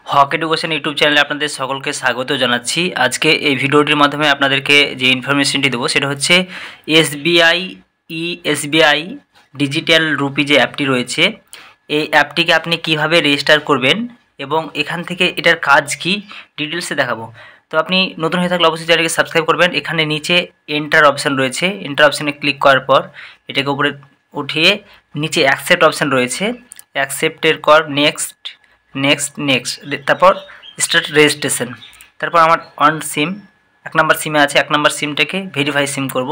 হক education YouTube চ্যানেলে আপনাদের সকলকে স্বাগত জানাচ্ছি। আজকে এই ভিডিওটির মাধ্যমে আপনাদেরকে যে ইনফরমেশনটি দেবো সেটা হচ্ছে এসবিআই ডিজিটাল রুপি যে অ্যাপটি রয়েছে, এই অ্যাপটিকে আপনি কিভাবে রেজিস্টার করবেন এবং এখান থেকে এটার কাজ কি ডিটেলসে দেখাবো। তো আপনি নতুন হয়ে থাকলে অবশ্যই চ্যানেলকে সাবস্ক্রাইব করবেন। এখানে নিচে এন্টার অপশান রয়েছে, এন্টার অপশানে ক্লিক করার পর এটাকে উপরে উঠিয়ে নিচে অ্যাকসেপ্ট অপশান রয়েছে, অ্যাকসেপ্টের পর নেক্সট, তারপর স্টার্ট রেজিস্ট্রেশন। তারপর আমার অন সিম 1 নম্বর সিমে আছে, 1 নম্বর সিমটাকে ভেরিফাই সিম করব।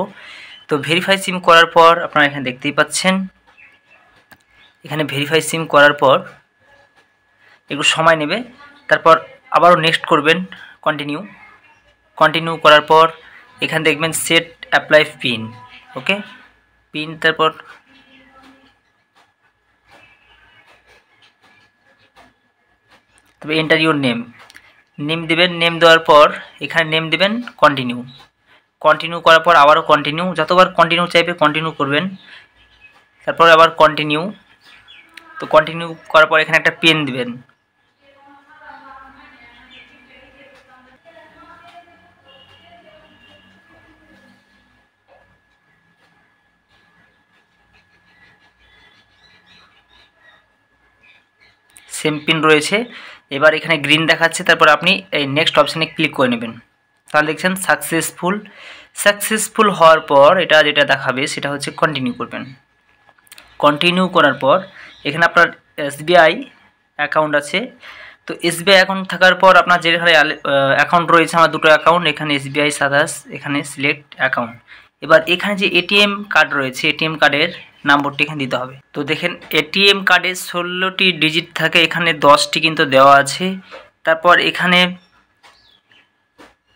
তো ভেরিফাই সিম করার পর আপনারা এখানে দেখতেই পাচ্ছেন, এখানে ভেরিফাই সিম করার পর একটু সময় নেবে। তারপর আবারও নেক্সট করবেন, কন্টিনিউ করার পর এখানে দেখবেন সেট অ্যাপ্লাই পিন, ওকে পিন, তারপর তবে এন্টার ইউর নেম দেবেন। নেম দেওয়ার পর এখানে নেম দেবেন কন্টিনিউ করার পর আবারও কন্টিনিউ, যতবার কন্টিনিউ চাইবে কন্টিনিউ করবেন। তারপর আবার কন্টিনিউ। তো কন্টিনিউ করার পর এখানে একটা পেন দিবেন। সেম পিন রয়েছে। এবার এখানে গ্রিন দেখাচ্ছে, তারপর আপনি এই নেক্সট অপশানে ক্লিক করে নেবেন। তাহলে দেখছেন সাকসেসফুল হওয়ার পর এটা যেটা দেখাবে সেটা হচ্ছে কন্টিনিউ করবেন। কন্টিনিউ করার পর এখানে আপনার এসবিআই অ্যাকাউন্ট আছে। তো এসবিআই অ্যাকাউন্ট থাকার পর আপনার যেখানে অ্যাকাউন্ট রয়েছে, আমার দুটো অ্যাকাউন্ট, এখানে এসবিআই সাদাস, এখানে সিলেক্ট অ্যাকাউন্ট। এবার এখানে যে এটিএম কার্ড রয়েছে, এটিএম কার্ডের নাম্বারটি এখানে দিতে হবে। তো দেখেন এটিএম কার্ডে 16টি ডিজিট থাকে, এখানে 10টি কিন্তু দেওয়া আছে। তারপর এখানে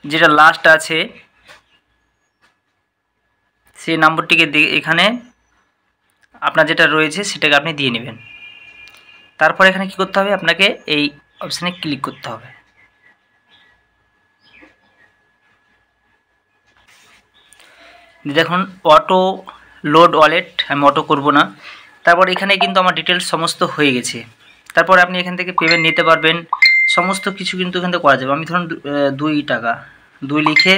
যেটা লাস্ট আছে সেই নাম্বারটিকে এখানে আপনার যেটা রয়েছে সেটাকে আপনি দিয়ে নেবেন। তারপর এখানে কি করতে হবে, আপনাকে এই অপশানে ক্লিক করতে হবে। দেখুন অটো লোড ওয়ালেট, আমি অটো করব না। তারপর এখানে কিন্তু আমার ডিটেলস সমস্ত হয়ে গেছে। তারপর আপনি এখান থেকে পেমেন্ট নিতে পারবেন, সমস্ত কিছু কিন্তু এখান থেকে করা যাবে। আমি ধরুন 2 টাকা 2 লিখে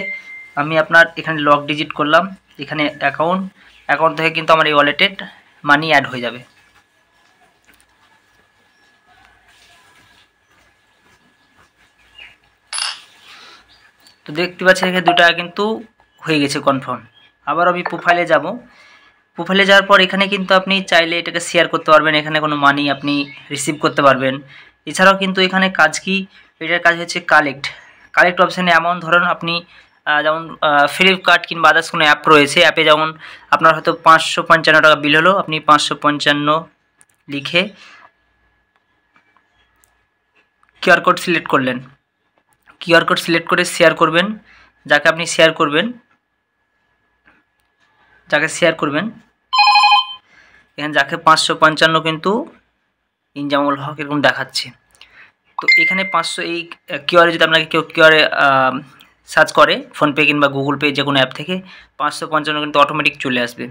আমি আপনার এখানে লক ডিজিট করলাম, এখানে অ্যাকাউন্ট থেকে কিন্তু আমার এই ওয়ালেটে মানি অ্যাড হয়ে যাবে। তো দেখতে পাচ্ছেন এখানে 2 টাকা কিন্তু হয়ে গেছে কনফার্ম। আবার আমি প্রোফাইলে যাব। প্রোফাইলে যাওয়ার পর এখানে কিন্তু আপনি চাইলে এটাকে শেয়ার করতে পারবেন, এখানে কোনো মানি আপনি রিসিভ করতে পারবেন। এছাড়াও কিন্তু এখানে কাজ কি, এটার কাজ হচ্ছে কালেক্ট অপশানে এমন ধরুন আপনি যেমন ফ্লিপকার্ট কিংবা আদার্স কোনো অ্যাপ রয়েছে, অ্যাপে যেমন আপনার হয়তো 555 টাকা বিল হলো, আপনি 555 লিখে কিউআর কোড সিলেক্ট করলেন। কিউআর কোড সিলেক্ট করে শেয়ার করবেন, যাকে আপনি শেয়ার করবেন এখানে যাকে 555 কিন্তু ইনজামুল হক এরকম দেখাচ্ছে। তো এখানে 500 এই কিউআরে যদি আপনাকে কেউ কিউআরে সার্চ করে ফোনপে কিংবা গুগল পে যে কোনো অ্যাপ থেকে, 555 কিন্তু অটোমেটিক চলে আসবে।